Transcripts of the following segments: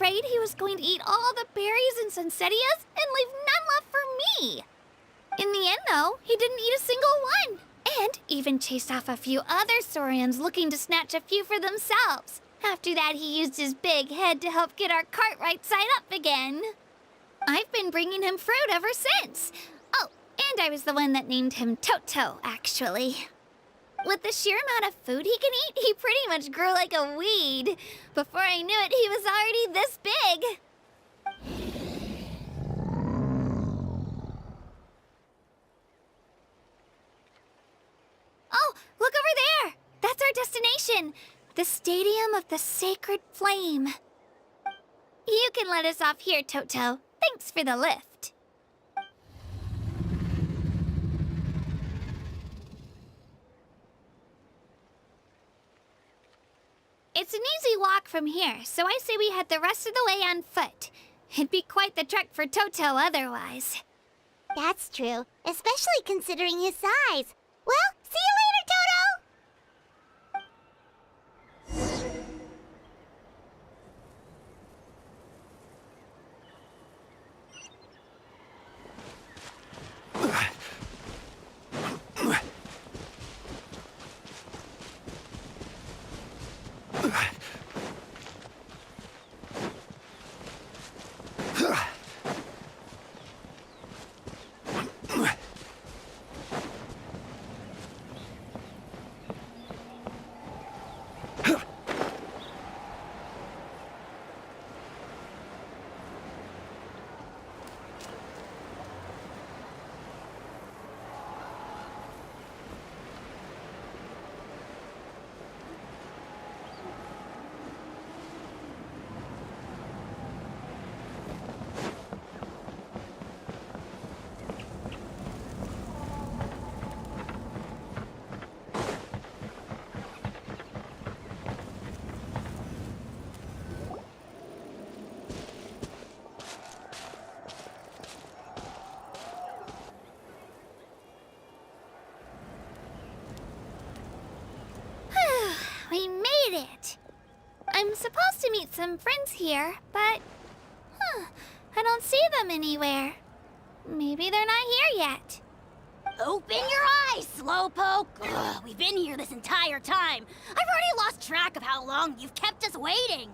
afraid he was going to eat all the berries and sunsettias and leave none left for me. In the end, though, he didn't eat a single one, and even chased off a few other saurians looking to snatch a few for themselves. After that, he used his big head to help get our cart right side up again. I've been bringing him fruit ever since. Oh, and I was the one that named him Toto, actually. With the sheer amount of food he can eat, he pretty much grew like a weed. Before I knew it, he was already this big. Oh, look over there! That's our destination! The Stadium of the Sacred Flame. You can let us off here, Toto. Thanks for the lift. It's an easy walk from here, so I say we head the rest of the way on foot. It'd be quite the trek for Toto otherwise. That's true, especially considering his size. Well, see you later, Toto! We made it! I'm supposed to meet some friends here, but... I don't see them anywhere. Maybe they're not here yet. Open your eyes, Slowpoke! Ugh, we've been here this entire time. I've already lost track of how long you've kept us waiting.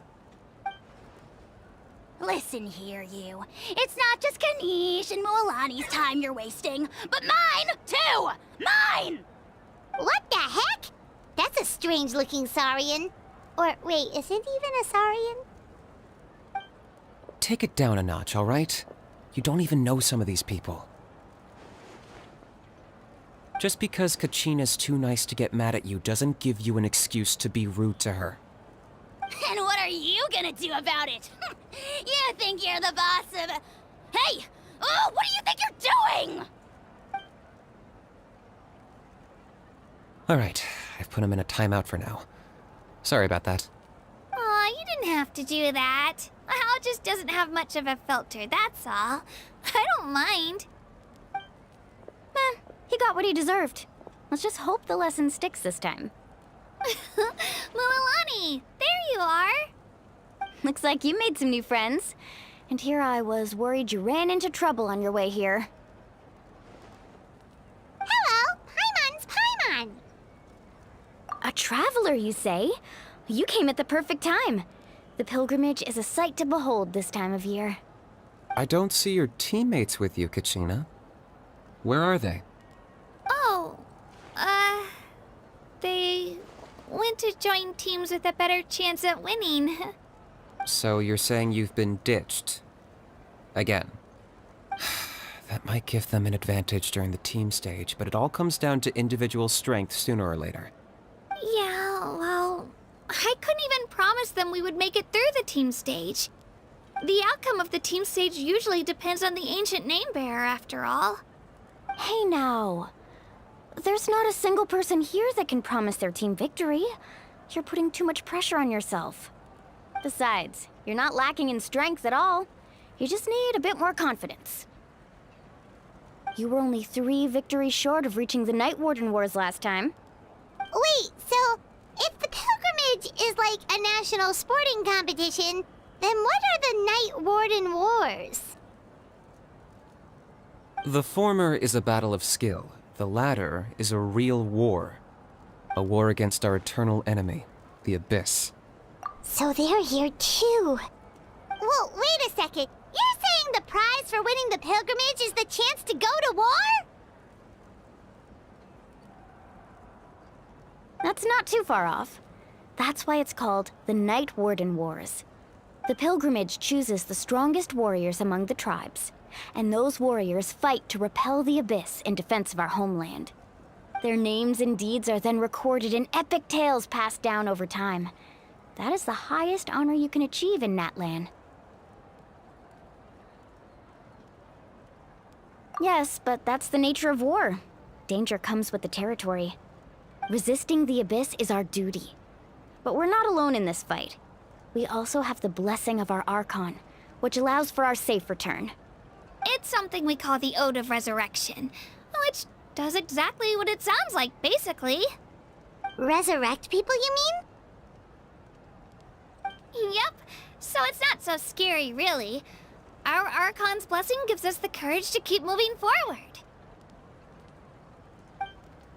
Listen here, you. It's not just Kanish and Moalani's time you're wasting, but mine, too! Mine! What the heck? That's a strange-looking saurian. Or, wait, is it even a saurian? Take it down a notch, all right? You don't even know some of these people. Just because Kachina's too nice to get mad at you doesn't give you an excuse to be rude to her. And what are you gonna do about it? You think you're the boss of... Hey! Oh, what do you think you're doing? All right, I've put him in a timeout for now. Sorry about that. Aw, you didn't have to do that. Hal just doesn't have much of a filter, that's all. I don't mind. He got what he deserved. Let's just hope the lesson sticks this time. Mualani, there you are. Looks like you made some new friends. And here I was worried you ran into trouble on your way here. Hello, Paimon's Paimon. A traveler, you say? You came at the perfect time. The pilgrimage is a sight to behold this time of year. I don't see your teammates with you, Kachina. Where are they? Oh, they went to join teams with a better chance at winning. So you're saying you've been ditched? Again. That might give them an advantage during the team stage, but it all comes down to individual strength sooner or later. Yeah, well, I couldn't even promise them we would make it through the team stage. The outcome of the team stage usually depends on the ancient name-bearer, after all. Hey now. There's not a single person here that can promise their team victory. You're putting too much pressure on yourself. Besides, you're not lacking in strength at all. You just need a bit more confidence. You were only 3 victories short of reaching the Night Warden Wars last time. Wait, so if the pilgrimage is like a national sporting competition, then what are Warden Wars? The former is a battle of skill. The latter is a real war. A war against our eternal enemy, the Abyss. So they're here too. Well, wait a second. You're saying the prize for winning the pilgrimage is the chance to go to war? That's not too far off. That's why it's called the Night Warden Wars. The pilgrimage chooses the strongest warriors among the tribes, and those warriors fight to repel the Abyss in defense of our homeland. Their names and deeds are then recorded in epic tales passed down over time. That is the highest honor you can achieve in Natlan. Yes, but that's the nature of war. Danger comes with the territory. Resisting the Abyss is our duty. But we're not alone in this fight. We also have the blessing of our Archon, which allows for our safe return. It's something we call the Ode of Resurrection, which does exactly what it sounds like, basically. Resurrect people, you mean? Yep, so it's not so scary, really. Our Archon's blessing gives us the courage to keep moving forward.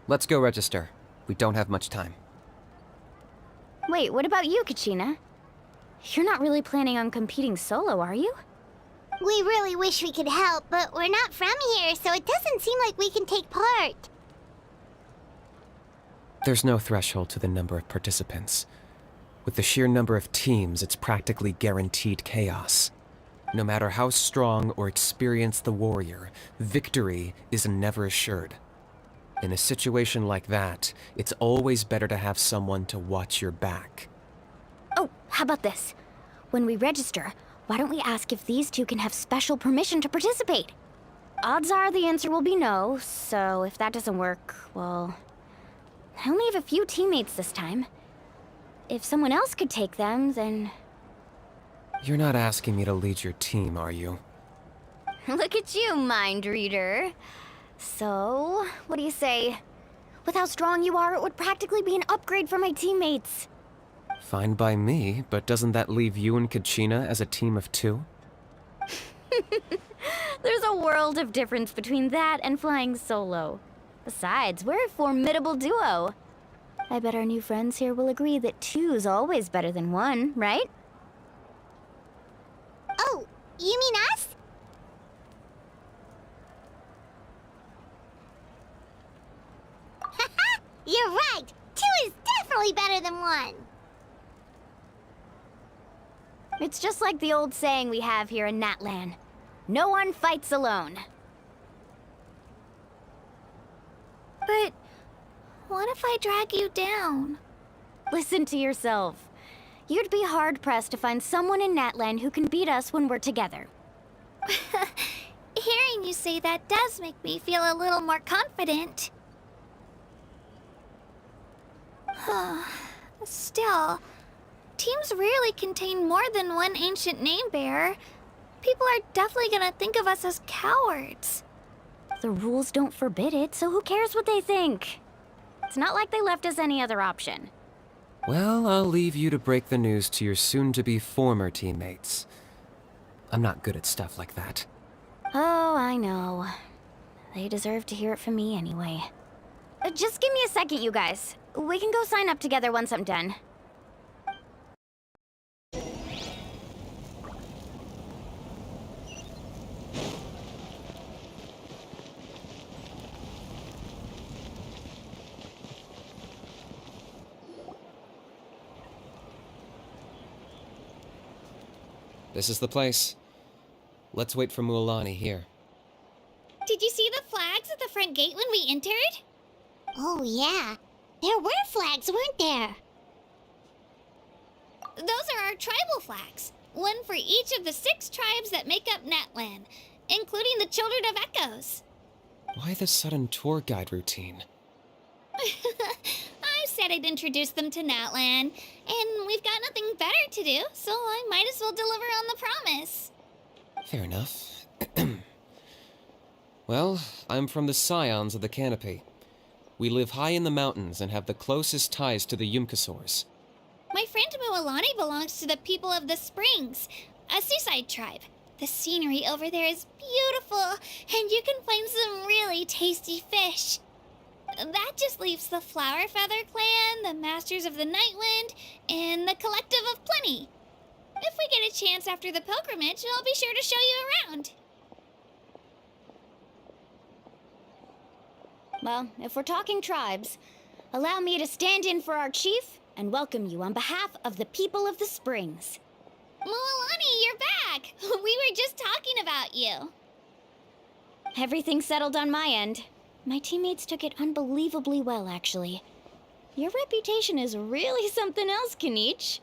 Let's go register. We don't have much time. Wait, what about you, Kachina? You're not really planning on competing solo, are you? We really wish we could help, but we're not from here, so it doesn't seem like we can take part. There's no threshold to the number of participants. With the sheer number of teams, it's practically guaranteed chaos. No matter how strong or experienced the warrior, victory is never assured. In a situation like that, it's always better to have someone to watch your back. Oh, how about this? When we register, why don't we ask if these two can have special permission to participate? Odds are the answer will be no, so if that doesn't work, well... I only have a few teammates this time. If someone else could take them, then... You're not asking me to lead your team, are you? Look at you, mind reader. So, what do you say? With how strong you are, it would practically be an upgrade for my teammates. Fine by me, but doesn't that leave you and Kachina as a team of two? There's a world of difference between that and flying solo. Besides, we're a formidable duo. I bet our new friends here will agree that two's always better than one, right? Oh, you mean us? Haha, you're right. Two is definitely better than one. It's just like the old saying we have here in Natlan. No one fights alone. But what if I drag you down? Listen to yourself. You'd be hard-pressed to find someone in Natlan who can beat us when we're together. Hearing you say that does make me feel a little more confident. Still, teams rarely contain more than one ancient name-bearer. People are definitely gonna think of us as cowards. The rules don't forbid it, so who cares what they think? It's not like they left us any other option. Well, I'll leave you to break the news to your soon-to-be former teammates. I'm not good at stuff like that. Oh, I know. They deserve to hear it from me anyway. Just give me a second, you guys. We can go sign up together once I'm done. This is the place. Let's wait for Mualani here. Did you see the flags at the front gate when we entered? Oh, yeah. There were flags, weren't there? Those are our tribal flags. One for each of the 6 tribes that make up Natlan, including the Children of Echoes. Why the sudden tour guide routine? I said I'd introduce them to Natlan, and we've got nothing better to do, so I might as well deliver on the promise. Fair enough. Well, I'm from the Scions of the Canopy. We live high in the mountains and have the closest ties to the Yumkasaurs. My friend Mualani belongs to the people of the Springs. a seaside tribe. The scenery over there is beautiful, and you can find some really tasty fish. That just leaves the Flower Feather Clan, the Masters of the Nightwind, and the Collective of Plenty. If we get a chance after the pilgrimage, I'll be sure to show you around. Well, if we're talking tribes, allow me to stand in for our chief and welcome you on behalf of the people of the Springs. Mualani, you're back! We were just talking about you. Everything's settled on my end. My teammates took it unbelievably well, actually. Your reputation is really something else, Kanich.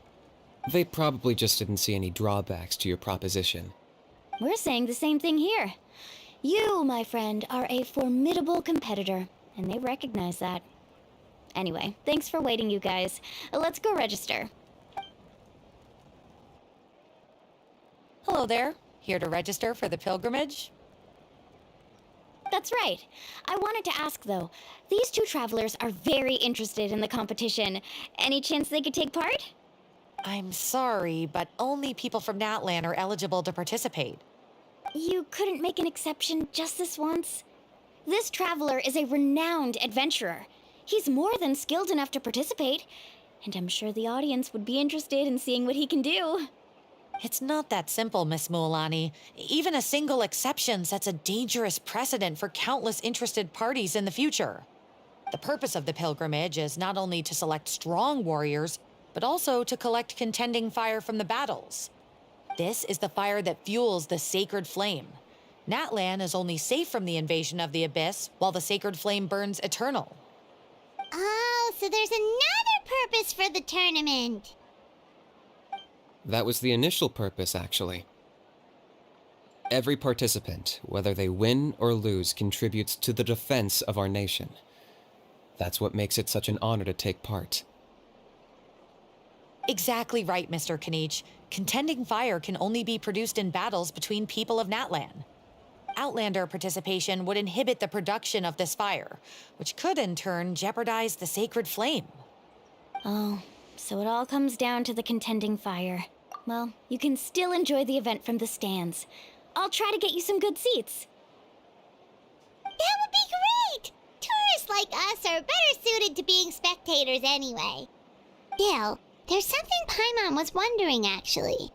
They probably just didn't see any drawbacks to your proposition. We're saying the same thing here. You, my friend, are a formidable competitor, and they recognize that. Anyway, thanks for waiting, you guys. Let's go register. Hello there. Here to register for the pilgrimage? That's right. I wanted to ask, though. These two travelers are very interested in the competition. Any chance they could take part? I'm sorry, but only people from Natlan are eligible to participate. You couldn't make an exception just this once? This traveler is a renowned adventurer. He's more than skilled enough to participate, and I'm sure the audience would be interested in seeing what he can do. It's not that simple, Miss Mualani. Even a single exception sets a dangerous precedent for countless interested parties in the future. The purpose of the pilgrimage is not only to select strong warriors, but also to collect contending fire from the battles. This is the fire that fuels the sacred flame. Natlan is only safe from the invasion of the Abyss, while the sacred flame burns eternal. Oh, so there's another purpose for the tournament. That was the initial purpose, actually. Every participant, whether they win or lose, contributes to the defense of our nation. That's what makes it such an honor to take part. Exactly right, Mr. Kanich. Contending fire can only be produced in battles between people of Natlan. Outlander participation would inhibit the production of this fire, which could in turn jeopardize the sacred flame. Oh, so it all comes down to the contending fire. Well, you can still enjoy the event from the stands. I'll try to get you some good seats. That would be great! Tourists like us are better suited to being spectators anyway. Still, there's something Paimon was wondering, actually.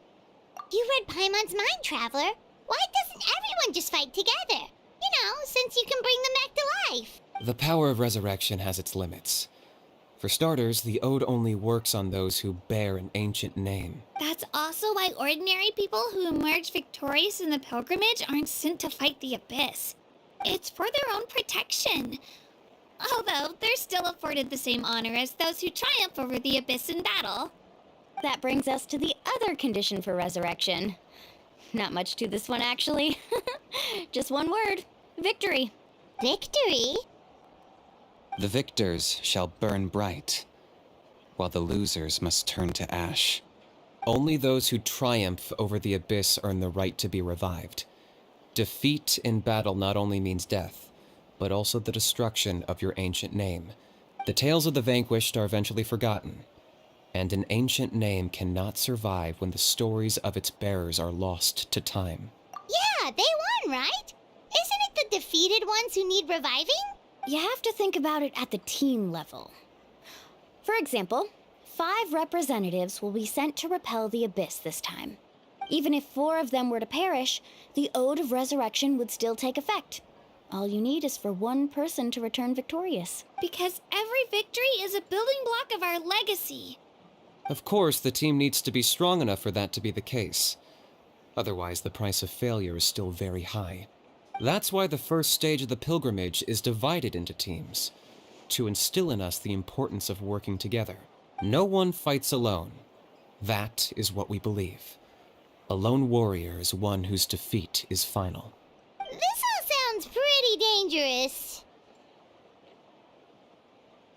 You read Paimon's mind, Traveler. Why doesn't everyone just fight together? You know, since you can bring them back to life. The power of resurrection has its limits. For starters, the ode only works on those who bear an ancient name. That's also why ordinary people who emerge victorious in the pilgrimage aren't sent to fight the Abyss. It's for their own protection. Although, they're still afforded the same honor as those who triumph over the Abyss in battle. That brings us to the other condition for resurrection. Not much to this one, actually. Just one word. Victory. Victory? The victors shall burn bright, while the losers must turn to ash. Only those who triumph over the Abyss earn the right to be revived. Defeat in battle not only means death, but also the destruction of your ancient name. The tales of the vanquished are eventually forgotten, and an ancient name cannot survive when the stories of its bearers are lost to time. Yeah, they won, right? Isn't it the defeated ones who need reviving? You have to think about it at the team level. For example, 5 representatives will be sent to repel the Abyss this time. Even if 4 of them were to perish, the Ode of Resurrection would still take effect. All you need is for one person to return victorious. Because every victory is a building block of our legacy. Of course, the team needs to be strong enough for that to be the case. Otherwise, the price of failure is still very high. That's why the first stage of the pilgrimage is divided into teams, to instill in us the importance of working together. No one fights alone. That is what we believe. A lone warrior is one whose defeat is final. This all sounds pretty dangerous.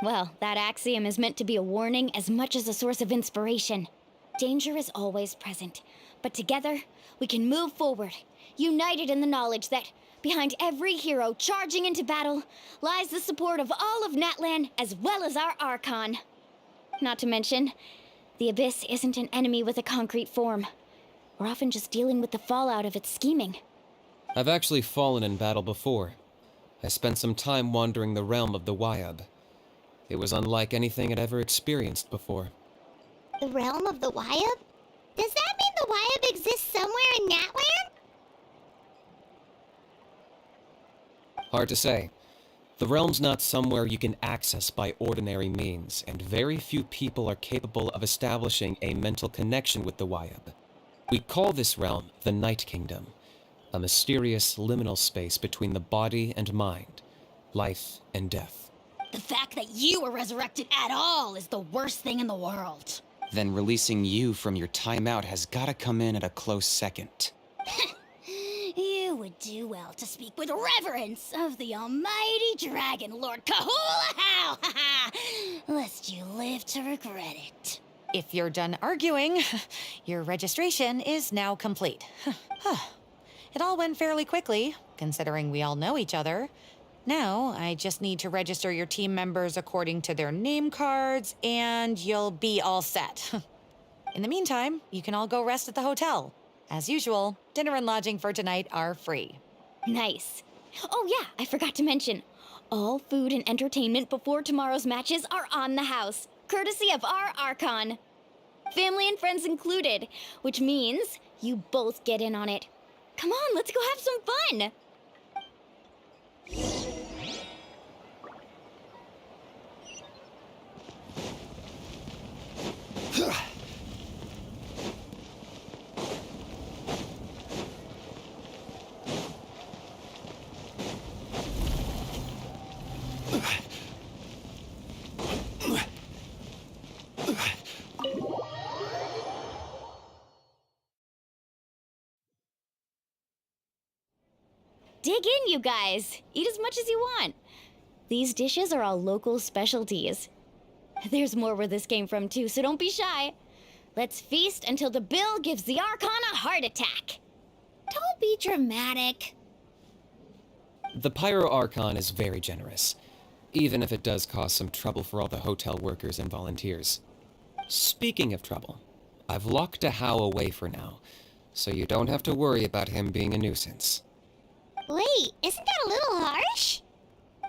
Well, that axiom is meant to be a warning as much as a source of inspiration. Danger is always present, but together we can move forward, united in the knowledge that behind every hero charging into battle lies the support of all of Natlan as well as our Archon. Not to mention, the Abyss isn't an enemy with a concrete form. We're often just dealing with the fallout of its scheming. I've actually fallen in battle before. I spent some time wandering the realm of the Wyab. It was unlike anything I'd ever experienced before. The realm of the Wyab? Does that mean the Wyab exists somewhere in Natlan? Hard to say. The realm's not somewhere you can access by ordinary means, and very few people are capable of establishing a mental connection with the Wyab. We call this realm the Night Kingdom, a mysterious liminal space between the body and mind, life and death. The fact that you were resurrected at all is the worst thing in the world. Then releasing you from your timeout has gotta come in at a close second. You would do well to speak with reverence of the almighty Dragon Lord Kahula-How, lest you live to regret it. If you're done arguing, your registration is now complete. It all went fairly quickly, considering we all know each other. Now, I just need to register your team members according to their name cards, and you'll be all set. In the meantime, you can all go rest at the hotel. As usual, dinner and lodging for tonight are free. Nice. Oh yeah, I forgot to mention. All food and entertainment before tomorrow's matches are on the house, courtesy of our Archon. Family and friends included, which means you both get in on it. Come on, let's go have some fun! Dig in, you guys. Eat as much as you want. These dishes are all local specialties. There's more where this came from, too, so don't be shy. Let's feast until the bill gives the Archon a heart attack. Don't be dramatic. The Pyro Archon is very generous, even if it does cause some trouble for all the hotel workers and volunteers. Speaking of trouble, I've locked a How away for now, so you don't have to worry about him being a nuisance. Wait, isn't that a little harsh?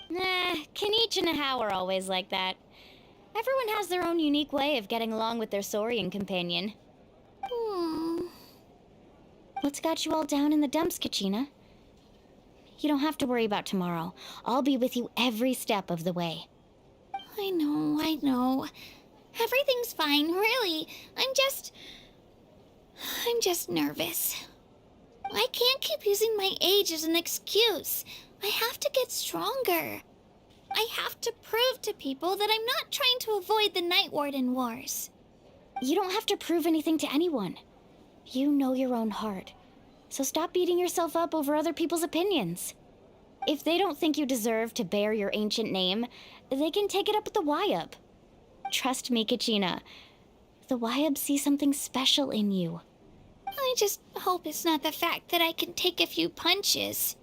Nah, Kanich and How are always like that. Everyone has their own unique way of getting along with their Saurian companion. What's got you all down in the dumps, Kachina? You don't have to worry about tomorrow. I'll be with you every step of the way. I know. Everything's fine, really. I'm just nervous. I can't keep using my age as an excuse. I have to get stronger. I have to prove to people that I'm not trying to avoid the Night Warden Wars. You don't have to prove anything to anyone. You know your own heart. So stop beating yourself up over other people's opinions. If they don't think you deserve to bear your ancient name, they can take it up with the Wyab. Trust me, Kachina. The Wyab see something special in you. I just hope it's not the fact that I can take a few punches.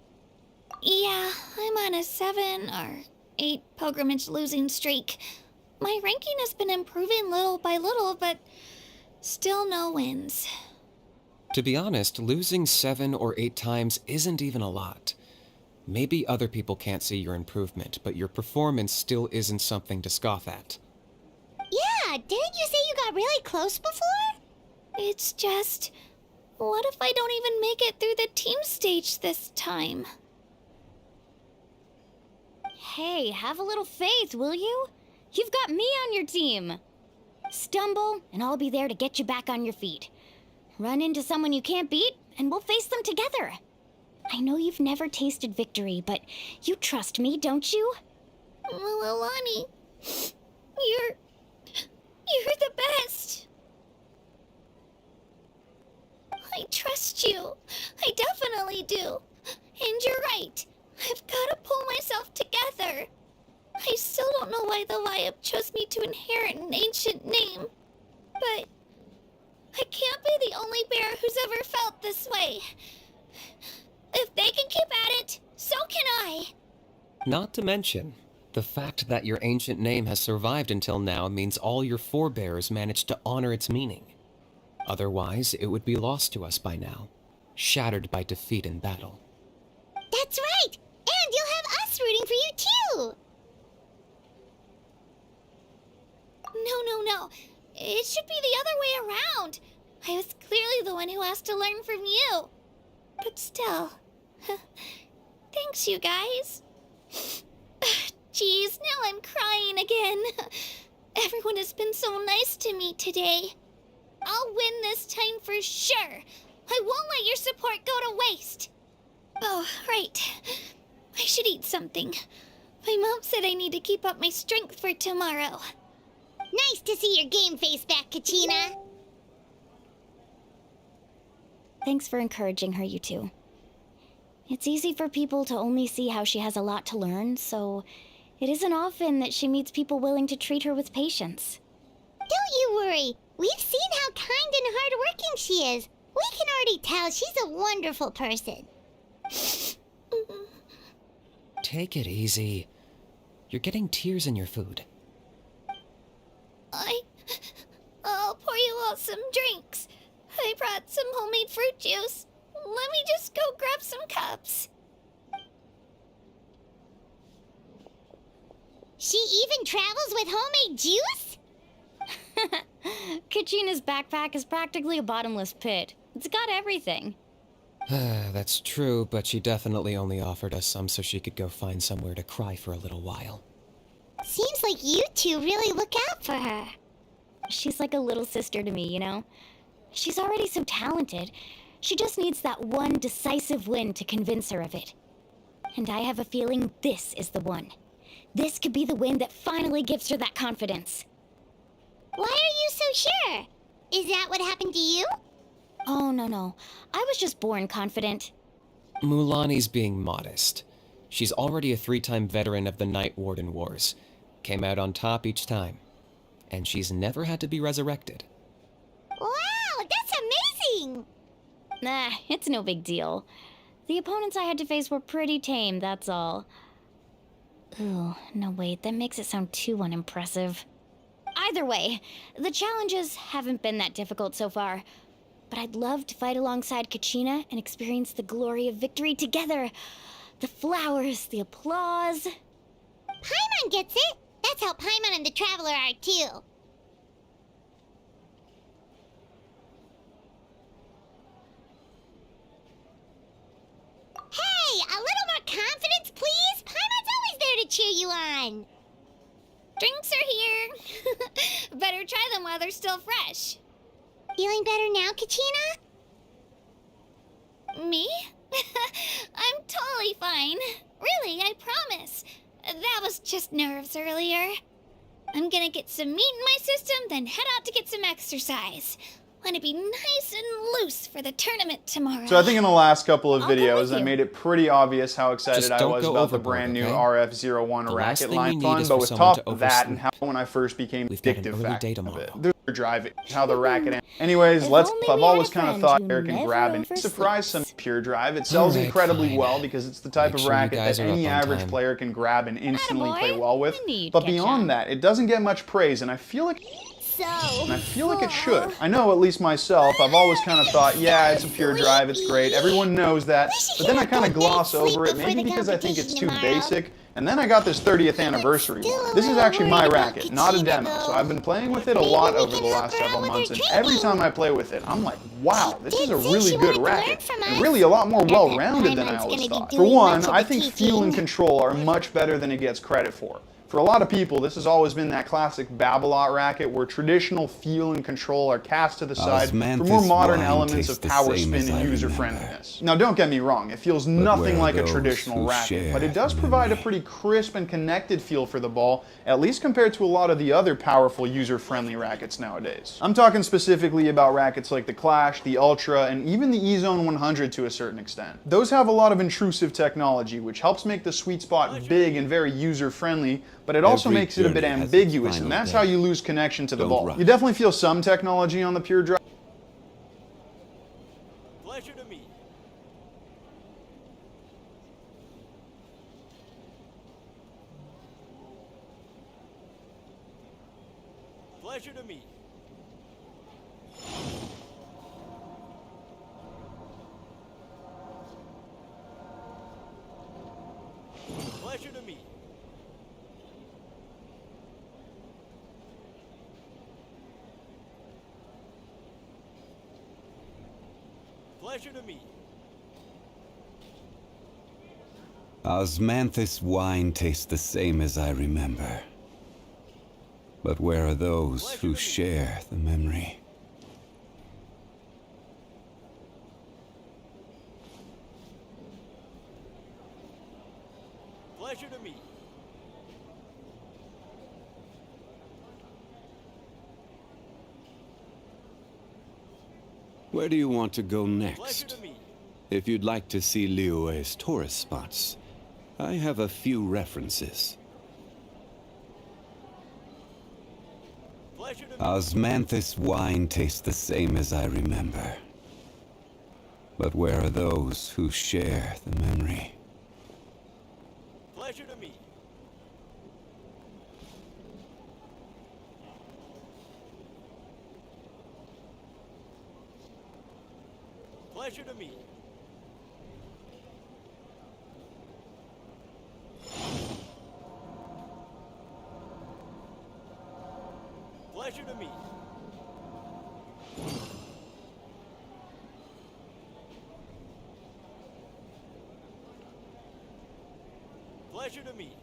Yeah, I'm on a 7 or 8 pilgrimage losing streak. My ranking has been improving little by little, but still no wins. To be honest, losing 7 or 8 times isn't even a lot. Maybe other people can't see your improvement, but your performance still isn't something to scoff at. Yeah, didn't you say you got really close before? It's just, what if I don't even make it through the team stage this time? Hey, have a little faith, will you? You've got me on your team. Stumble, and I'll be there to get you back on your feet. Run into someone you can't beat, and we'll face them together. I know you've never tasted victory, but you trust me, don't you? Alani, you're the best. I trust you. I definitely do. And you're right. I've got to pull myself together. I still don't know why the Wyab chose me to inherit an ancient name. But I can't be the only bear who's ever felt this way. If they can keep at it, so can I. Not to mention, the fact that your ancient name has survived until now means all your forebears managed to honor its meaning. Otherwise, it would be lost to us by now, shattered by defeat in battle. That's right! And you'll have us rooting for you too! No. It should be the other way around. I was clearly the one who asked to learn from you. But still, thanks, you guys. Geez, now I'm crying again. Everyone has been so nice to me today. I'll win this time for sure. I won't let your support go to waste. Oh, right. I should eat something. My mom said I need to keep up my strength for tomorrow. Nice to see your game face back, Kachina. Thanks for encouraging her, you two. It's easy for people to only see how she has a lot to learn, so it isn't often that she meets people willing to treat her with patience. Don't you worry. We've seen how kind and hardworking she is. We can already tell she's a wonderful person. Take it easy. You're getting tears in your food. I'll pour you all some drinks. I brought some homemade fruit juice. Let me just go grab some cups. She even travels with homemade juice? Kachina's backpack is practically a bottomless pit. It's got everything. That's true, but she definitely only offered us some so she could go find somewhere to cry for a little while. Seems like you two really look out for her. She's like a little sister to me, you know? She's already so talented. She just needs that one decisive win to convince her of it. And I have a feeling this is the one. This could be the win that finally gives her that confidence. Why are you so sure? Is that what happened to you? Oh, no. I was just born confident. Mulani's being modest. She's already a 3-time veteran of the Night Warden Wars. Came out on top each time. And she's never had to be resurrected. Wow, that's amazing! Nah, it's no big deal. The opponents I had to face were pretty tame, that's all. Ooh, no wait, that makes it sound too unimpressive. Either way, the challenges haven't been that difficult so far. But I'd love to fight alongside Kachina and experience the glory of victory together. The flowers, the applause. Paimon gets it! That's how Paimon and the Traveler are too. Hey, a little more confidence, please? Paimon's always there to cheer you on. Drinks are here. Better try them while they're still fresh. Feeling better now, Kachina? Me? I'm totally fine. Really, I promise. That was just nerves earlier. I'm gonna get some meat in my system, then head out to get some exercise. Want to be nice and loose for the tournament tomorrow. So I think in the last couple of I'll go videos, with I you. made it pretty obvious how excited Just I don't was go about the overboard, brand new okay? RF01 The last racket thing we line need fun, is but for with someone top to of that and how oversleep. when I first became We've got an addictive early fact day of tomorrow. it. The drive, how the racket. Anyways, If let's. only I've we always had a kind of friend thought who Eric can never grab and oversleeps. surprise some pure drive. It sells Alright, incredibly fine. well because it's the type Make of sure you racket guys that are up any on average time. player can grab and instantly Attaboy. play well with. I knew you'd But catch beyond on. that, it doesn't get much praise, and I feel like. So, And I feel like it should. I know, at least myself, I've always kind of thought, yeah, it's a pure drive, it's great, everyone knows that. But then I kind of gloss over it, maybe because I think it's too basic. And then I got this 30th anniversary one. This is actually my racket, not a demo. So I've been playing with it a lot over the last several months, and every time I play with it, I'm like, wow, this is a really good racket. And really a lot more well-rounded than I always thought. For one, I think feel and control are much better than it gets credit for. For a lot of people, this has always been that classic Babolat racket where traditional feel and control are cast to the side for more modern elements of power spin and user-friendliness. Now don't get me wrong, it feels nothing like a traditional racket, but it does provide a pretty crisp and connected feel for the ball, at least compared to a lot of the other powerful user-friendly rackets nowadays. I'm talking specifically about rackets like the Clash, the Ultra, and even the E-Zone 100 to a certain extent. Those have a lot of intrusive technology, which helps make the sweet spot big and very user-friendly, but it also Every makes it a bit journey has its ambiguous, and final that's day. how you lose connection to the Don't ball. rush. You definitely feel some technology on the pure drive. Pleasure to meet. Pleasure to meet. Pleasure to meet. Pleasure to meet. Osmanthus wine tastes the same as I remember. But where are those who share the memory? Pleasure to meet. Where do you want to go Pleasure next? to meet. If you'd like to see Liyue's tourist spots, I have a few references. Pleasure to meet. Osmanthus wine tastes the same as I remember. But where are those who share the memory? Pleasure to meet. Pleasure to meet. Pleasure to meet. Pleasure to meet.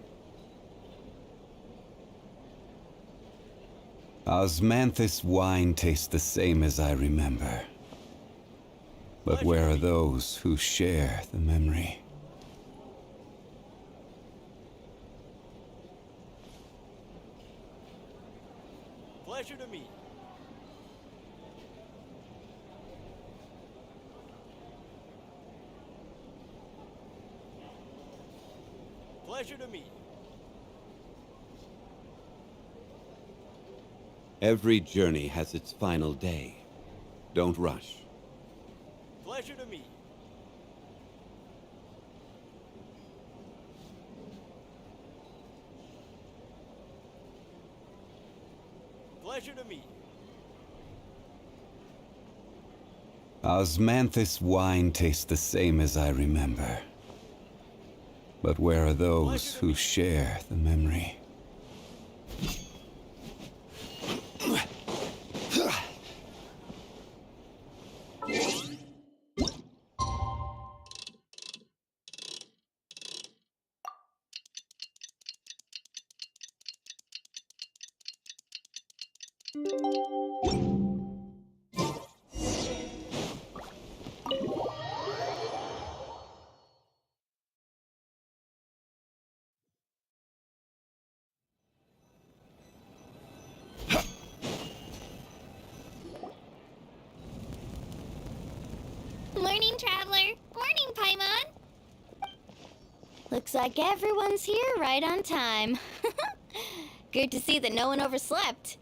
Osmanthus wine tastes the same as I remember. But where are those who share the memory? Pleasure to meet. Pleasure to meet. Every journey has its final day. Don't rush. Pleasure to meet. Pleasure to meet. Osmanthus wine tastes the same as I remember. But where are those who share the memory? Morning, Traveler. Morning, Paimon. Looks like everyone's here right on time. Good to see that no one overslept.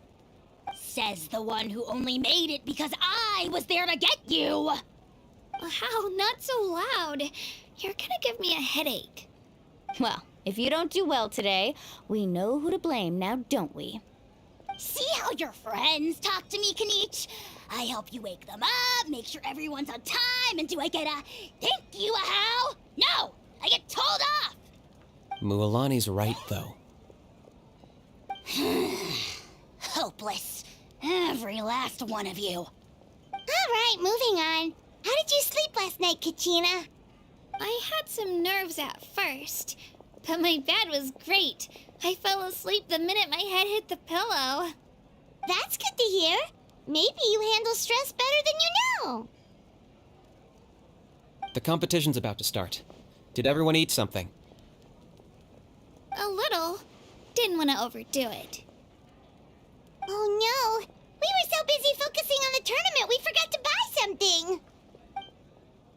Says the one who only made it because I was there to get you! How? Not so loud. You're gonna give me a headache. Well, if you don't do well today, we know who to blame now, don't we? See how your friends talk to me, Kanich? I help you wake them up, make sure everyone's on time, and do I get a thank you, a how? No! I get told off! Mualani's right, though. Hopeless. Every last one of you. Alright, moving on. How did you sleep last night, Kachina? I had some nerves at first, but my bed was great. I fell asleep the minute my head hit the pillow. That's good to hear. Maybe you handle stress better than you know. The competition's about to start. Did everyone eat something? A little. Didn't want to overdo it. Oh no! We were so busy focusing on the tournament we forgot to buy something!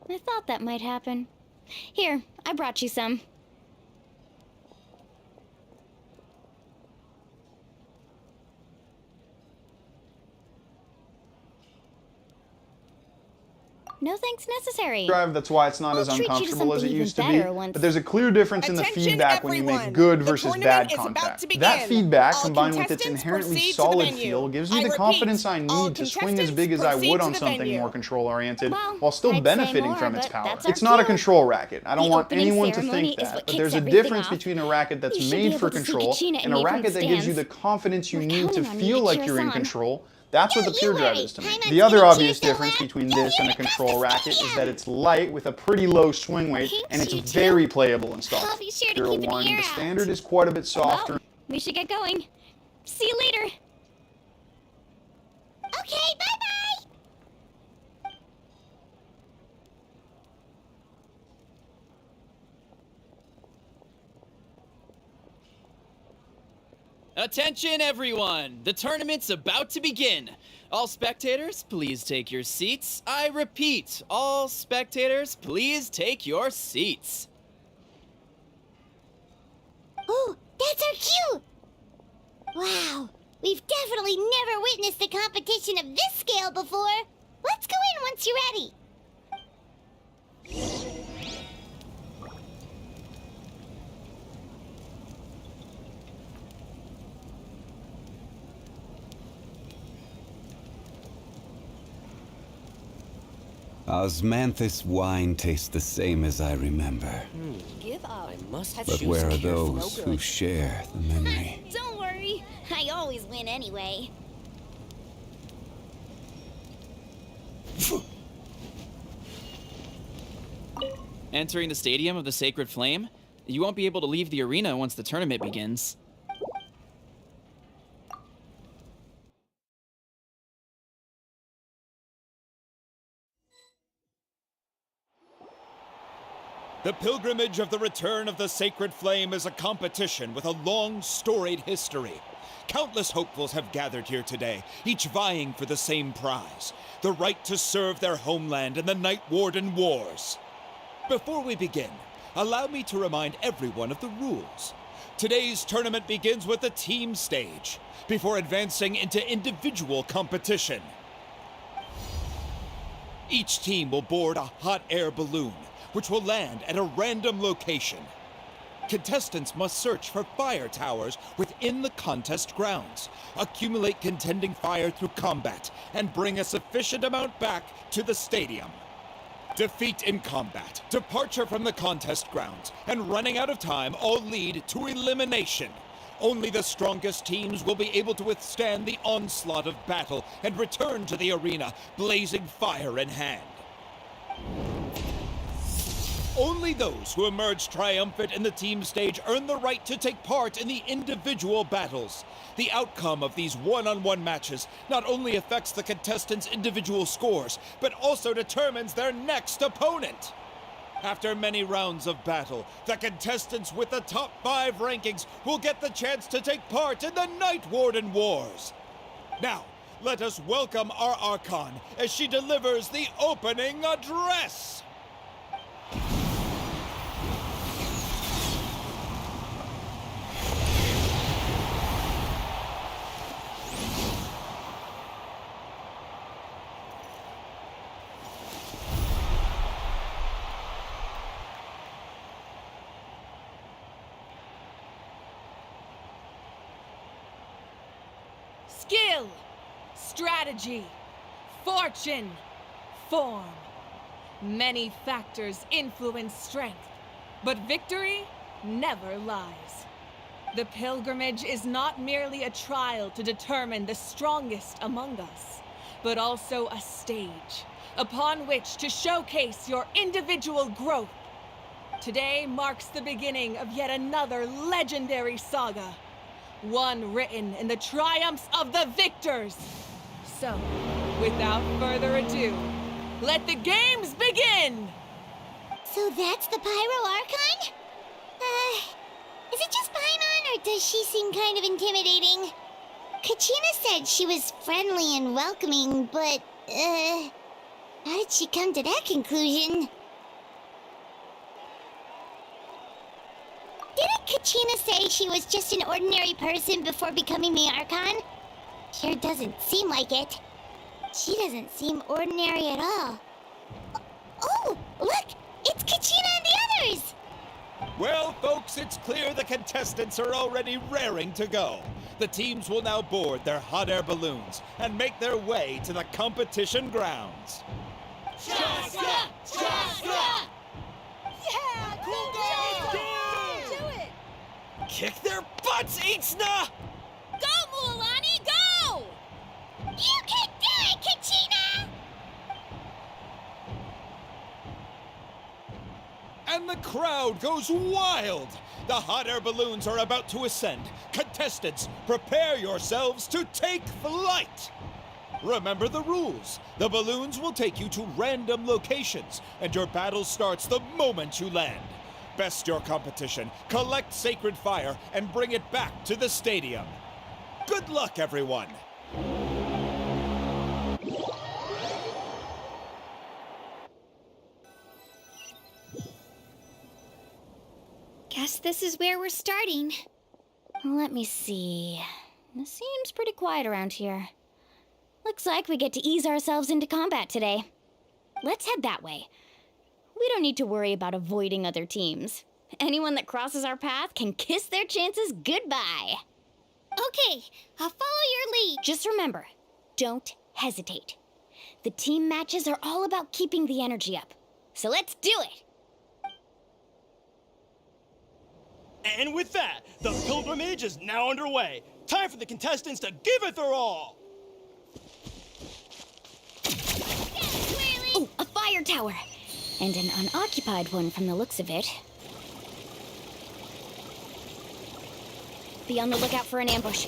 I thought that might happen. Here, I brought you some. No thanks necessary. Drive, that's why it's not I'll as treat you to uncomfortable as it something used to even be. better once- But there's a clear difference in the Attention, feedback when you make everyone. good The versus tournament bad is about contact. to begin. That feedback, All combined with its contestants inherently proceed to the solid venue. feel, gives me I the repeat, confidence I all need to swing as contestants big as I proceed would to on the something venue. more control-oriented, Well, while still I'd say benefiting more, from its but power. that's our It's not a cue. control racket. I don't The want opening anyone to ceremony think is that. what But kicks there's a everything difference off. between a racket that's You should be made able for to sneak a control Gina and a in you from racket the that gives you stands. the confidence you We're need to counting on you feel to like cheer you're us in on. control. That's what the Don't Pure you Drive worry. is to me. Paimon's The other gonna obvious cheer so difference loud, between you'll this and hear a it across control the racket is stadium. that it's light with a pretty low swing weight, and Thanks, you it's two. very playable installed. I'll be sure to Hero keep an 1, ear the out. standard is quite a bit softer. Well, we should get going. See you later. Okay, bye-bye! Attention everyone! The tournament's about to begin. All spectators, please take your seats. I repeat, all spectators, please take your seats. Oh, that's our cue! Wow, we've definitely never witnessed a competition of this scale before. Let's go in once you're ready. Osmanthus wine tastes the same as I remember. Give up. I must have But where are those who share the memory? Don't worry. I always win anyway. Entering the stadium of the Sacred Flame? You won't be able to leave the arena once the tournament begins. The pilgrimage of the return of the Sacred Flame is a competition with a long, storied history. Countless hopefuls have gathered here today, each vying for the same prize, the right to serve their homeland in the Night Warden Wars. Before we begin, allow me to remind everyone of the rules. Today's tournament begins with the team stage, before advancing into individual competition. Each team will board a hot air balloon, which will land at a random location. Contestants must search for fire towers within the contest grounds, accumulate contending fire through combat, and bring a sufficient amount back to the stadium. Defeat in combat, departure from the contest grounds, and running out of time all lead to elimination. Only the strongest teams will be able to withstand the onslaught of battle and return to the arena, blazing fire in hand. Only those who emerge triumphant in the team stage earn the right to take part in the individual battles. The outcome of these one-on-one matches not only affects the contestants' individual scores, but also determines their next opponent. After many rounds of battle, the contestants with the top 5 rankings will get the chance to take part in the Night Warden Wars. Now, let us welcome our Archon as she delivers the opening address. Skill, strategy, fortune, form. Many factors influence strength, but victory never lies. The pilgrimage is not merely a trial to determine the strongest among us, but also a stage upon which to showcase your individual growth. Today marks the beginning of yet another legendary saga, one written in the triumphs of the victors. So, without further ado, let the games begin! So that's the Pyro Archon? Is it just Paimon, or does she seem kind of intimidating? Kachina said she was friendly and welcoming, but, how did she come to that conclusion? Didn't Kachina say she was just an ordinary person before becoming the Archon? Sure doesn't seem like it. She doesn't seem ordinary at all. clear, the contestants are already raring to go. The teams will now board their hot air balloons and make their way to the competition grounds. Chaska! Chaska! Yeah! Cool girl! Do it! Kick their butts, Itzna! Go, Mualani, go! You can do it, Kachina! And the crowd goes wild! The hot air balloons are about to ascend. Contestants, prepare yourselves to take flight! Remember the rules. The balloons will take you to random locations, and your battle starts the moment you land. Best your competition, collect sacred fire, and bring it back to the stadium. Good luck, everyone! Guess this is where we're starting. Let me see. It seems pretty quiet around here. Looks like we get to ease ourselves into combat today. Let's head that way. We don't need to worry about avoiding other teams. Anyone that crosses our path can kiss their chances goodbye. Okay, I'll follow your lead. Just remember, don't hesitate. The team matches are all about keeping the energy up. So let's do it! And with that, the pilgrimage is now underway. Time for the contestants to give it their all. Oh, a fire tower! And an unoccupied one from the looks of it. Be on the lookout for an ambush.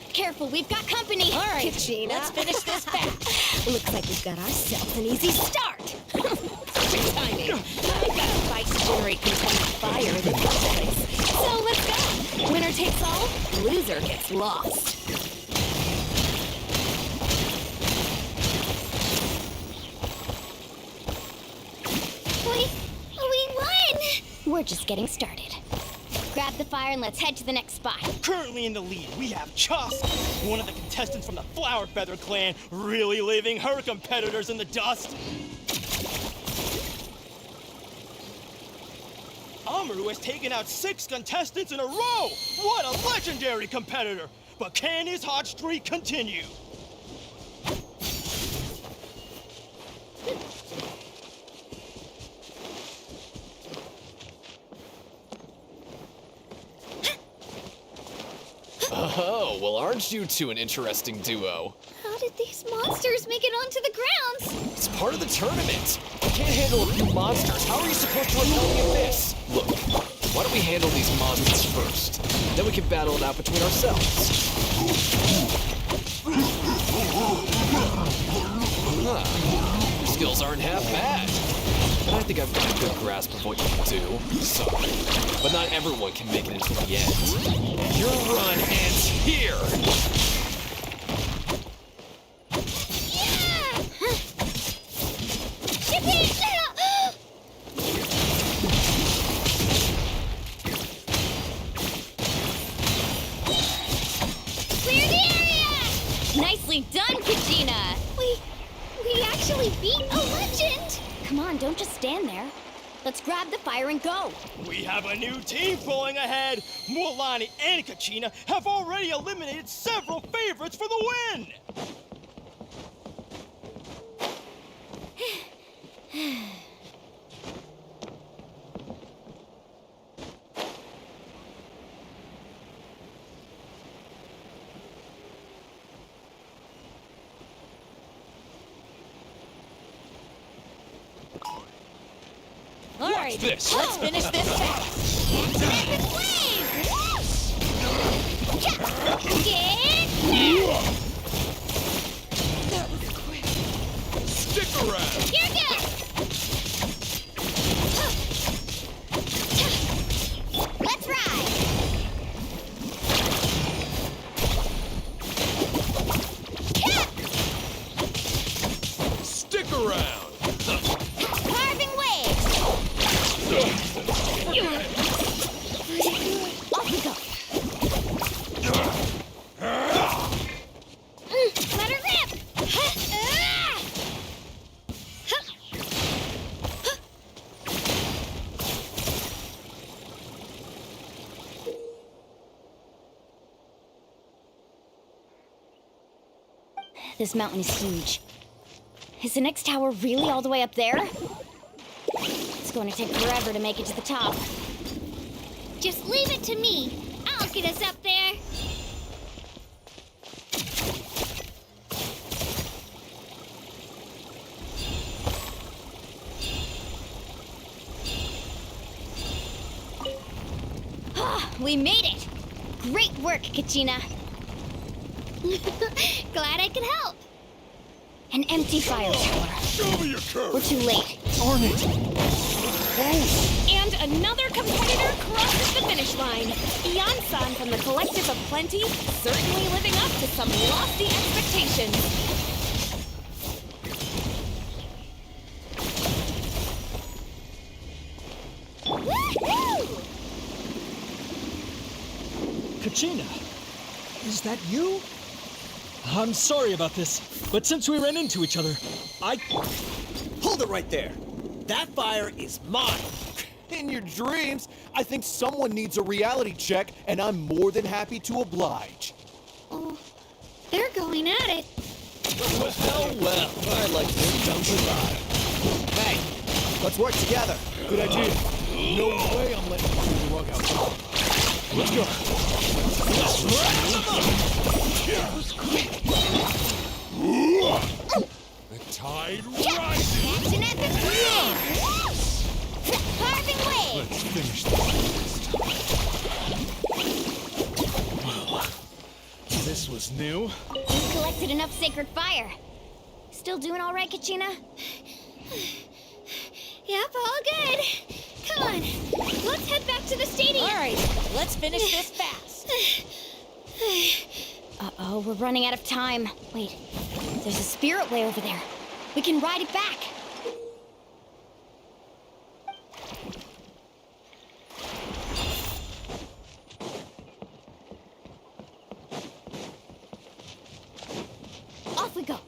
Careful, we've got company! All right, Gina. Let's finish this batch. Looks like we've got ourselves an easy start! Perfect timing. I've got a fight to generate contained fire in the first place. So let's go. Winner takes all, loser gets lost. We won! We're just getting started. Grab the fire and let's head to the next spot. Currently in the lead, we have Chusk, one of the contestants from the Flower Feather clan, really leaving her competitors in the dust. Amaru has taken out 6 contestants in a row! What a legendary competitor! But can his hot streak continue? Oh, well, aren't you two an interesting duo? How did these monsters make it onto the grounds? It's part of the tournament. You can't handle a few monsters. How are you supposed to repel the abyss? Look, why don't we handle these monsters first? Then we can battle it out between ourselves. Your skills aren't half bad. But I think I've got a good grasp of what you can do. Sorry, but not everyone can make it into the end. Your run ends here! Clear the area! Nicely done, Kachina! We actually beat a legend! Come on, don't just stand there. Let's grab the fire and go. We have a new team pulling ahead. Mualani and Kachina have already eliminated several favorites for the win. All right, this. let's finish this batch. Epic wave! That was quick. Stick around! You're good! Let's ride! Stick around! Carving waves! Off we go. Let her rip! This mountain is huge. Is the next tower really all the way up there? It's going to take forever to make it to the top. Just leave it to me. I'll get us up there. We made it! Great work, Kachina. Glad I could help. An empty fire tower. Show me your courage! We're too late. Darn it! And another competitor crosses the finish line. Ian-san from the Collective of Plenty, certainly living up to some lofty expectations. Woohoo! Kachina, is that you? I'm sorry about this, but since we ran into each other, Hold it right there! That fire is mine! In your dreams, I think someone needs a reality check, and I'm more than happy to oblige. Oh, they're going at it. Well, I'd like to jump around. Hey, let's work together! good idea. No way I'm letting you do the rug out. Let's go. The tide Catching rises! at the flame. Carving way. Let's finish this. This was new. We've collected enough sacred fire. Still doing all right, Kachina? Yep, all good. Come on, let's head back to the stadium. All right, let's finish this fast. Uh-oh, we're running out of time. Wait, there's a spirit way over there. We can ride it back. Off we go.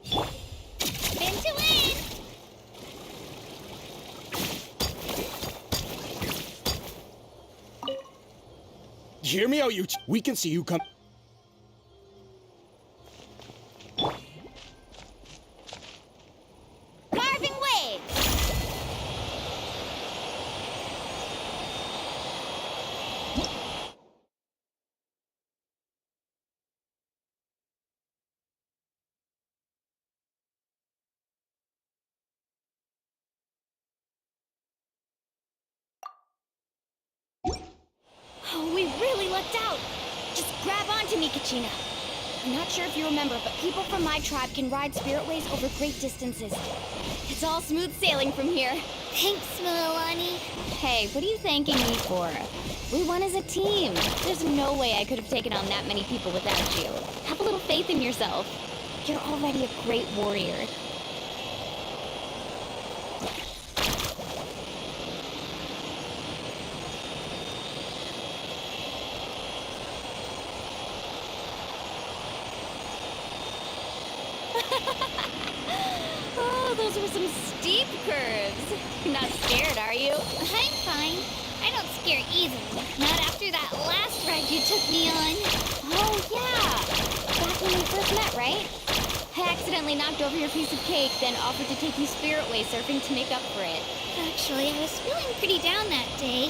Spin to win. Hear me out, you we can see you come. Carving way. Oh, we really lucked out. Just grab onto me, Kachina. I'm not sure if you remember, but people from my tribe can ride spiritways over great distances. It's all smooth sailing from here. Thanks, Milani. Hey, what are you thanking me for? We won as a team. There's no way I could have taken on that many people without you. Have a little faith in yourself. You're already a great warrior. Oh, those were some steep curves. You're not scared, are you? I'm fine. I don't scare easily. Not after that last ride you took me on. Oh, yeah. Back when we first met, right? I accidentally knocked over your piece of cake, then offered to take you spiritway surfing to make up for it. Actually, I was feeling pretty down that day.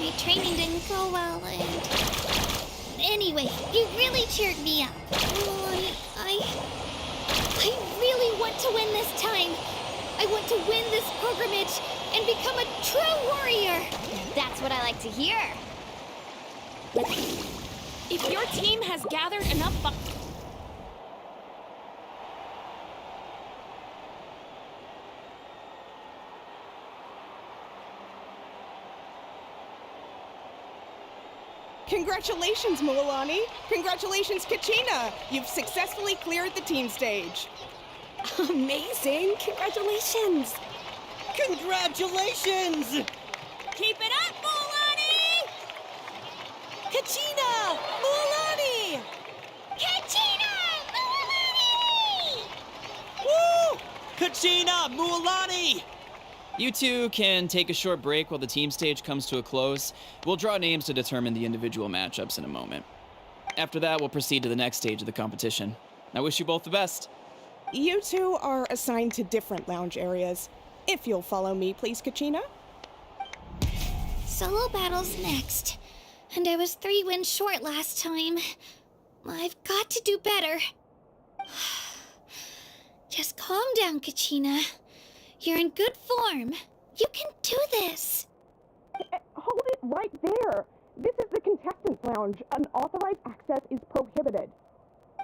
My training didn't go well, and... Anyway, you really cheered me up. Oh, I really want to win this time. I want to win this pilgrimage and become a true warrior. That's what I like to hear. If your team has gathered enough Congratulations, Milani! Congratulations, Kachina! You've successfully cleared the team stage. Amazing! Congratulations! Congratulations! Keep it up, Milani! Kachina! Milani! Kachina! Milani! Woo! Kachina, Mualani! You two can take a short break while the team stage comes to a close. We'll draw names to determine the individual matchups in a moment. After that, we'll proceed to the next stage of the competition. I wish you both the best. You two are assigned to different lounge areas. If you'll follow me, please, Kachina. Solo battle's next. And I was 3 wins short last time. I've got to do better. Just calm down, Kachina. You're in good form. You can do this. Hold it right there. This is the contestants' lounge. Unauthorized access is prohibited.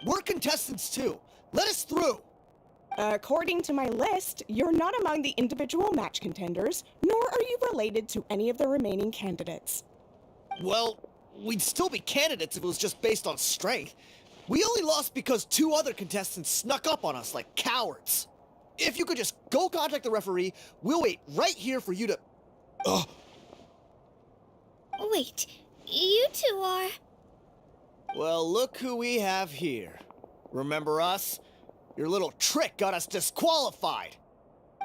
We're contestants too. Let us through. According to my list, you're not among the individual match contenders, nor are you related to any of the remaining candidates. Well, we'd still be candidates if it was just based on strength. We only lost because 2 other contestants snuck up on us like cowards. If you could just go contact the referee, we'll wait right here for you to... Wait, you two are... Well, look who we have here. Remember us? Your little trick got us disqualified.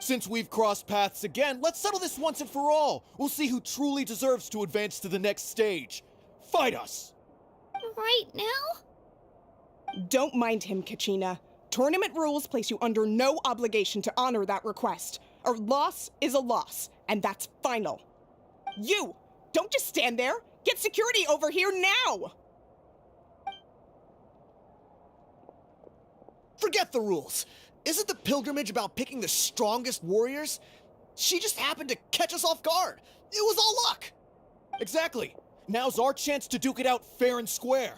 Since we've crossed paths again, let's settle this once and for all. We'll see who truly deserves to advance to the next stage. Fight us! Right now? Don't mind him, Kachina. Tournament rules place you under no obligation to honor that request. A loss is a loss, and that's final. You! Don't just stand there! Get security over here now! Forget the rules. Isn't the pilgrimage about picking the strongest warriors? She just happened to catch us off guard. It was all luck. Exactly. Now's our chance to duke it out fair and square.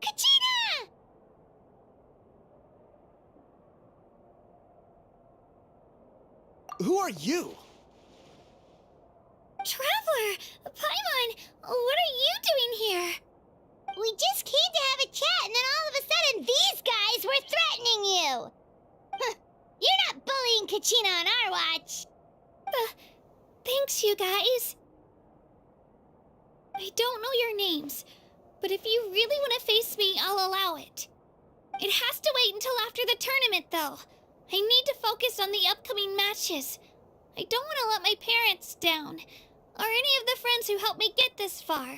Kachina! Who are you? Traveler! Paimon! What are you doing here? We just came to have a chat, and then all of a sudden these guys were threatening you! Huh, you're not bullying Kachina on our watch! Thanks, you guys. I don't know your names, but if you really want to face me, I'll allow it. It has to wait until after the tournament, though. I need to focus on the upcoming matches. I don't want to let my parents down, or any of the friends who helped me get this far.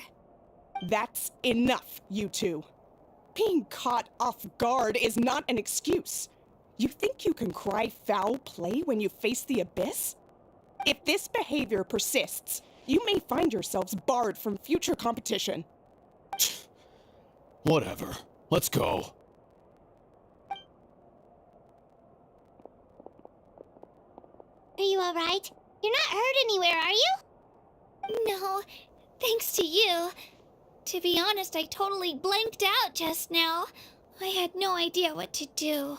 That's enough, you two. Being caught off guard is not an excuse. You think you can cry foul play when you face the abyss? If this behavior persists, you may find yourselves barred from future competition. Whatever. Let's go. Are you alright? You're not hurt anywhere, are you? No, thanks to you. To be honest, I totally blanked out just now. I had no idea what to do.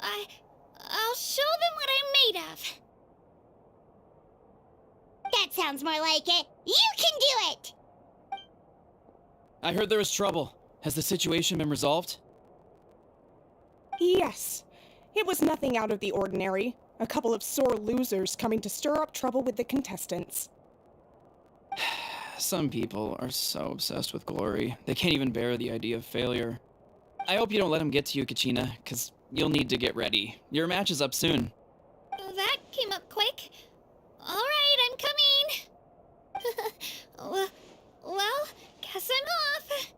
right. I'll show them what I'm made of. That sounds more like it. You can do it! I heard there was trouble. Has the situation been resolved? Yes. It was nothing out of the ordinary. A couple of sore losers coming to stir up trouble with the contestants. Some people are so obsessed with glory, they can't even bear the idea of failure. I hope you don't let them get to you, Kachina, because you'll need to get ready. Your match is up soon. That came up quick. All right, I'm coming. well, guess I'm off.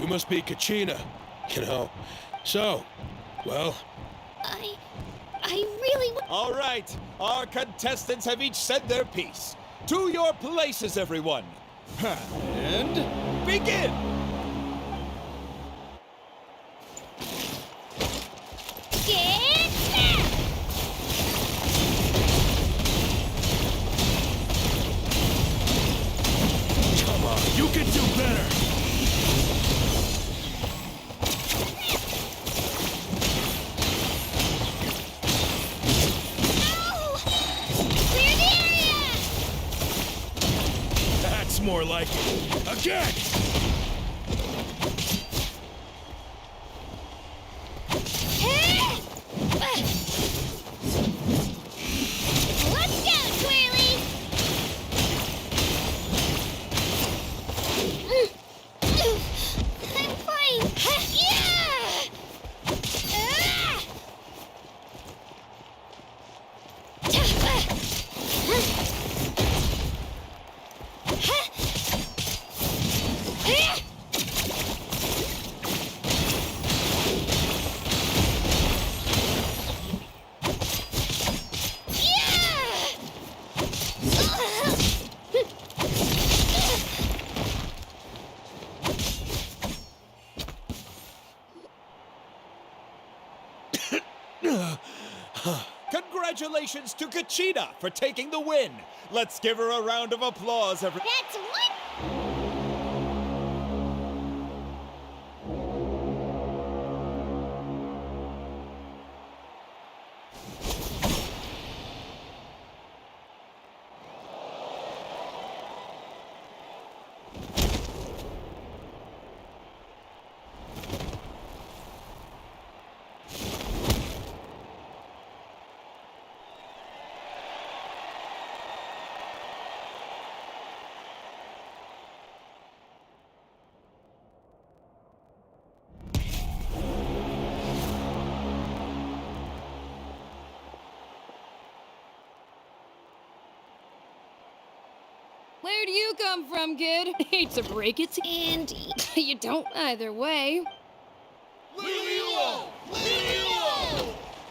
You must be Kachina, you know. So, well... I really... All right, our contestants have each said their piece. To your places, everyone. And begin! Get set! Come on, you can do better! More like it. Again! Let's go, Twirly! I'm fine! Yeah! Congratulations to Kachina for taking the win. Let's give her a round of applause, everyone. That's one... Where do you come from, kid? Hate to break it to Andy. you don't either way.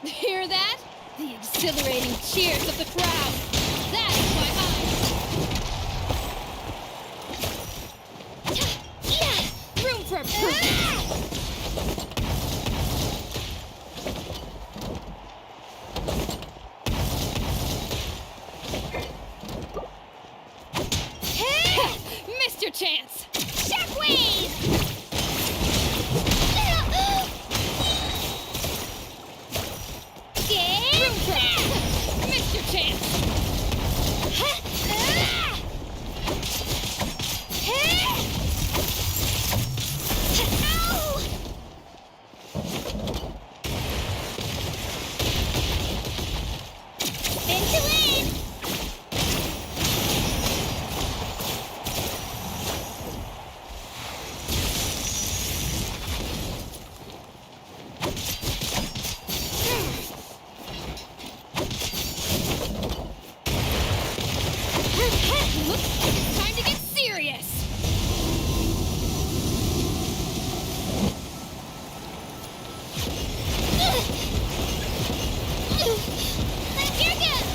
Hear that? The exhilarating cheers of the crowd. That is why I... Room for improvement. Missed your chance. Shockwave! Room for missed your chance. Spin to win! Looks like it's time to get serious. Here goes!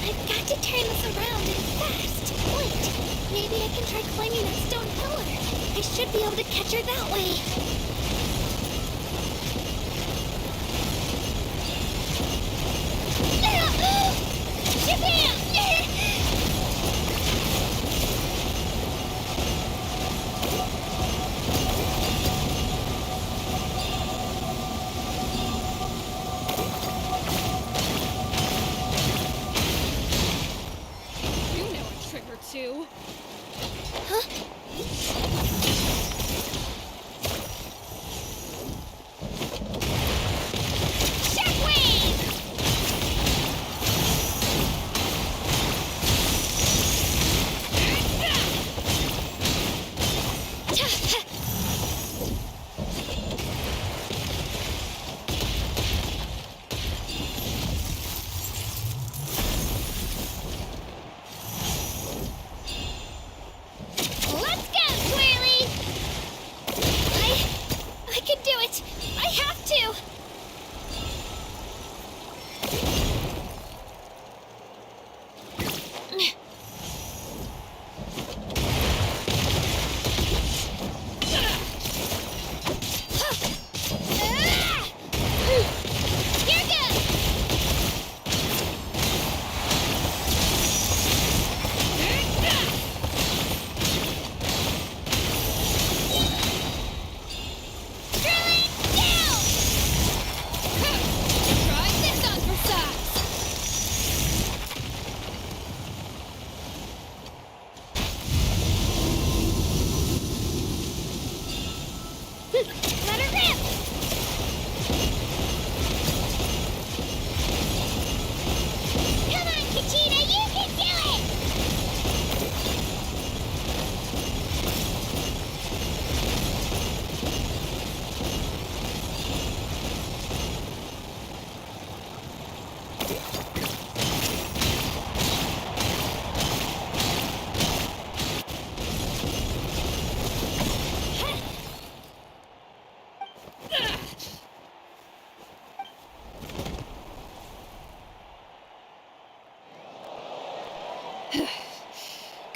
I've got to turn this around and fast. Wait, maybe I can try climbing that stone pillar. I should be able to catch her that way. You know a trick or two. Let's go, Swirly! I can do it! I have to! Here goes! Try this on for size. Let her rip! Come on, Kachina, you can do it!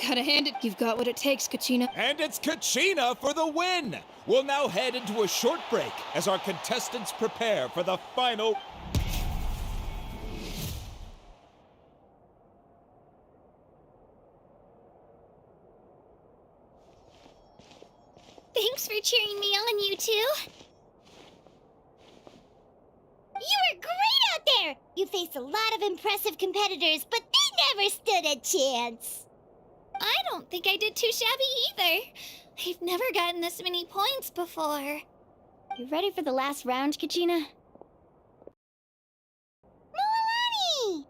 Gotta hand it. You've got what it takes, Kachina. And it's Kachina for the win! We'll now head into a short break as our contestants prepare for the final... Thanks for cheering me on, you two. You were great out there! You faced a lot of impressive competitors, but they never stood a chance. I don't think I did too shabby either. I've never gotten this many points before. You ready for the last round, Kachina? Milani!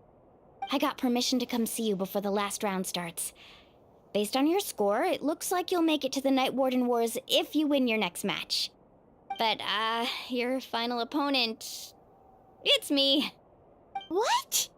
I got permission to come see you before the last round starts. Based on your score, it looks like you'll make it to the Night Warden Wars if you win your next match. But, your final opponent... it's me. What?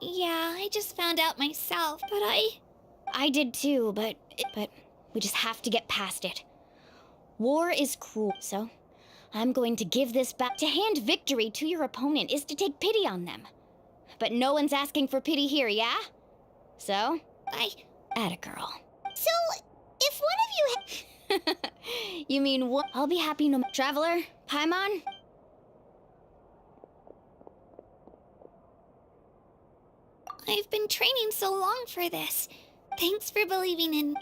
Yeah, I just found out myself, but I did too, but we just have to get past it. War is cruel, so I'm going to give this back. To hand victory to your opponent is to take pity on them. But no one's asking for pity here, yeah? So, atta girl. So, if one of you You mean what? I'll be happy no... Traveler? Paimon? I've been training so long for this. Thanks for believing in...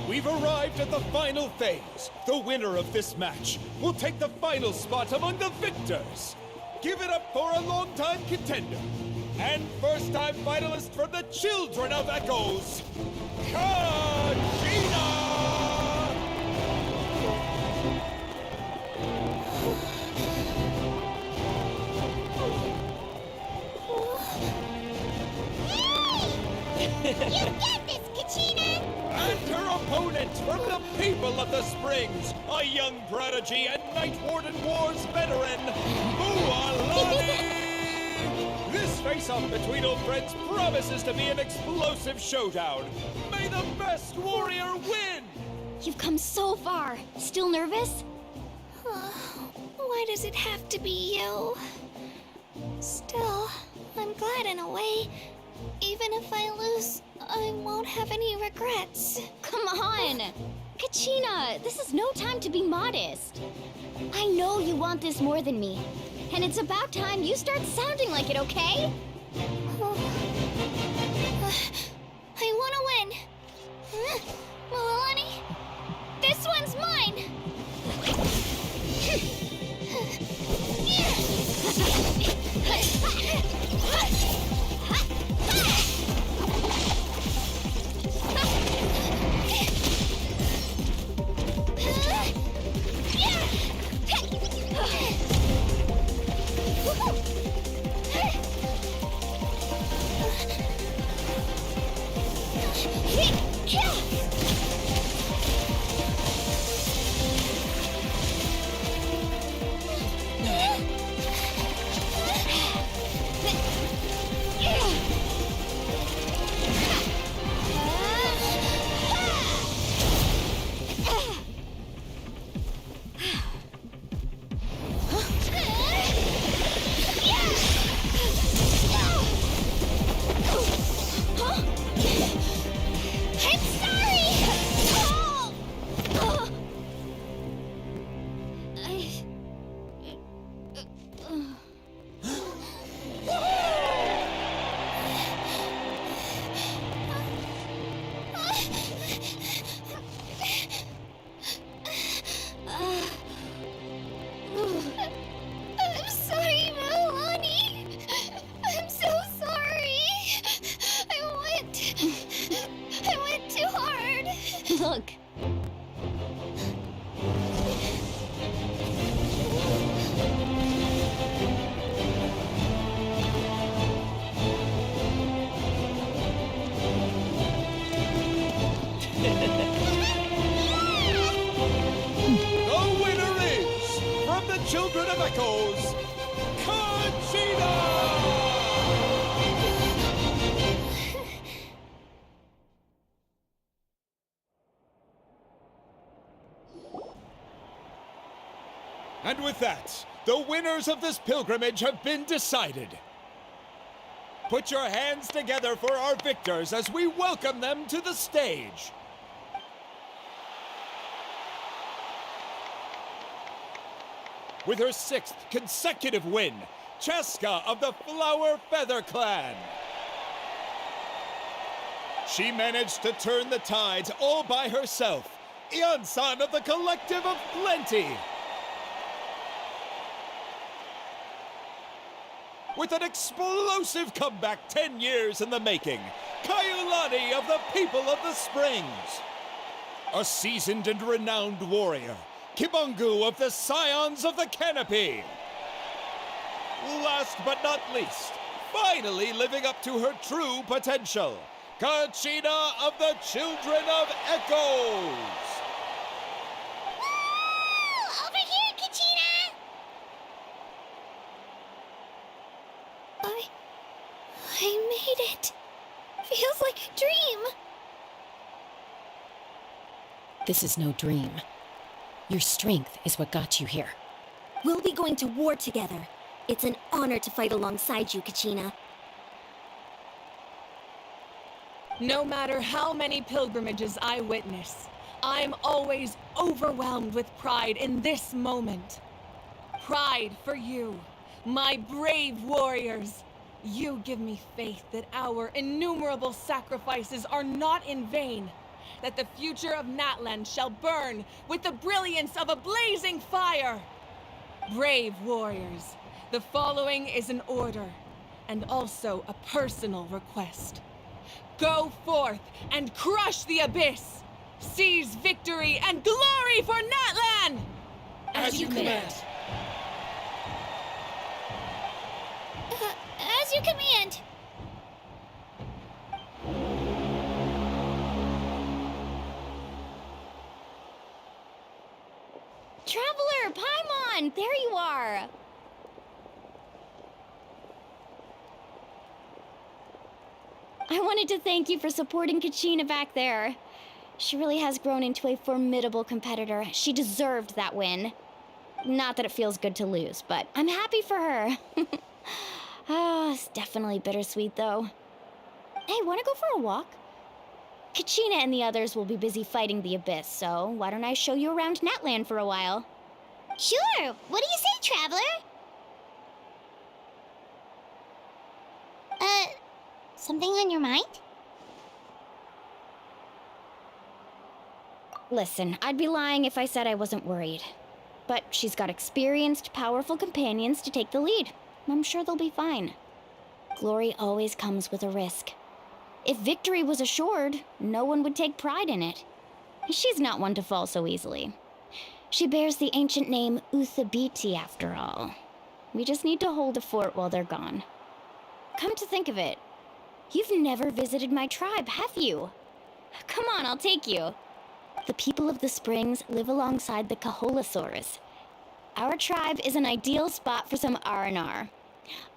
We've arrived at the final phase. The winner of this match will take the final spot among the victors. Give it up for a longtime contender and first-time finalist from the Children of Echoes, Kachina! You get this, Kachina! And her opponent from the people of the Springs, a young prodigy and Night Warden Wars veteran, Mualani! This face-off between old friends promises to be an explosive showdown. May the best warrior win! You've come so far. Still nervous? Why does it have to be you? Still, I'm glad in a way. Even if I lose, I won't have any regrets. Come on! Kachina, this is no time to be modest. I know you want this more than me. And it's about time you start sounding like it, okay? I want to win. Mualani, this one's mine. Look. The winner is, from the Children of Echoes, Conchita! And with that, the winners of this pilgrimage have been decided. Put your hands together for our victors as we welcome them to the stage. With her 6th consecutive win, Cheska of the Flower Feather Clan. She managed to turn the tides all by herself. Ian-san of the Collective of Plenty. With an explosive comeback 10 years in the making, Kaiulani of the People of the Springs. A seasoned and renowned warrior, Kibangu of the Scions of the Canopy. Last but not least, finally living up to her true potential, Kachina of the Children of Echoes. Woo! Over here, Kachina! I made it. Feels like a dream. This is no dream. Your strength is what got you here. We'll be going to war together. It's an honor to fight alongside you, Kachina. No matter how many pilgrimages I witness, I'm always overwhelmed with pride in this moment. Pride for you, my brave warriors. You give me faith that our innumerable sacrifices are not in vain, that the future of Natlan shall burn with the brilliance of a blazing fire. Brave warriors, the following is an order, and also a personal request. Go forth and crush the abyss! Seize victory and glory for Natlan! As you command. As you command. Traveler, Paimon, there you are. I wanted to thank you for supporting Kachina back there. She really has grown into a formidable competitor. She deserved that win. Not that it feels good to lose, but I'm happy for her. Oh, it's definitely bittersweet, though. Hey, wanna go for a walk? Kachina and the others will be busy fighting the Abyss, so why don't I show you around Natlan for a while? Sure. What do you say, Traveler? Something on your mind? Listen, I'd be lying if I said I wasn't worried. But she's got experienced, powerful companions to take the lead. I'm sure they'll be fine. Glory always comes with a risk. If victory was assured, no one would take pride in it. She's not one to fall so easily. She bears the ancient name Uthabiti, after all. We just need to hold the fort while they're gone. Come to think of it, you've never visited my tribe, have you? Come on, I'll take you. The people of the Springs live alongside the Kaholasaurus. Our tribe is an ideal spot for some R&R.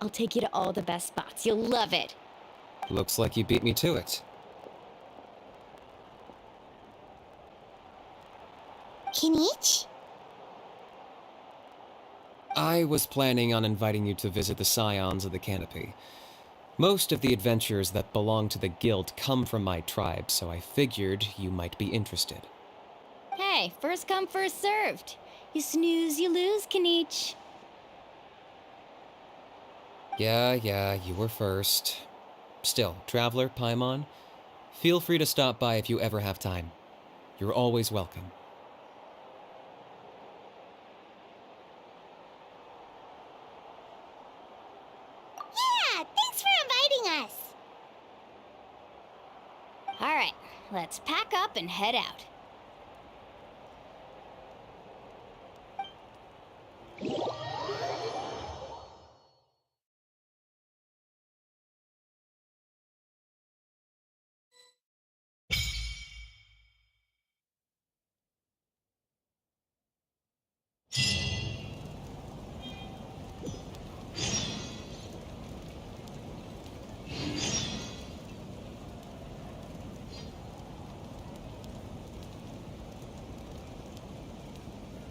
I'll take you to all the best spots. You'll love it. Looks like you beat me to it. Kinich? I was planning on inviting you to visit the Scions of the Canopy. Most of the adventures that belong to the guild come from my tribe, so I figured you might be interested. Hey, first come, first served. You snooze, you lose, Kinich. Yeah, you were first. Still, Traveler, Paimon, feel free to stop by if you ever have time. You're always welcome. Yeah, thanks for inviting us. All right, let's pack up and head out.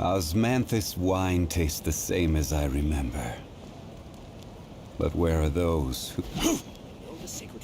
Osmanthus wine tastes the same as I remember. But where are those who... The sacred